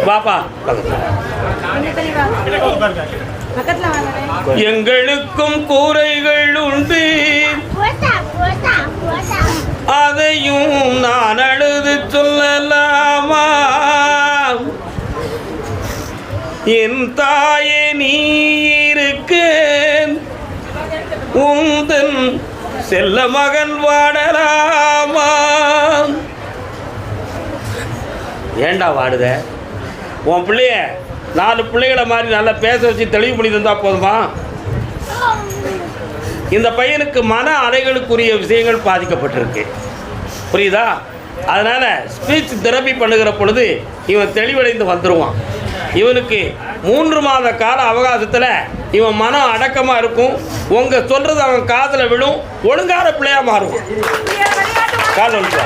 பாப்பா எங்களுக்கும் கூரைகள் உண்டு, அதையும் நான் அழுது சொல்லலாமா? என் தாயே நீ இருக்க உந்தன் செல்ல மகன் வாடலாமா? ஏண்டா வாடுத? உன் பிள்ளைய 4 பிள்ளைகளை மாதிரி நல்லா பேச வச்சு தெளிவு பண்ணி தந்தா போதுமா? இந்த பையனுக்கு மன அலைகளுக்குரிய விஷயங்கள் பாதிக்கப்பட்டிருக்கு, புரியுதா? அதனால் ஸ்பீச் தெரப்பி பண்ணுகிற பொழுது இவன் தெளிவடைந்து வந்துடுவான். இவனுக்கு 3 மாத கால அவகாசத்தில் இவன் மனம் அடக்கமாக இருக்கும். உங்கள் சொல்கிறது அவன் காதில் விழும், ஒழுங்கான பிள்ளையாக மாறுவான். கால் ஒன்று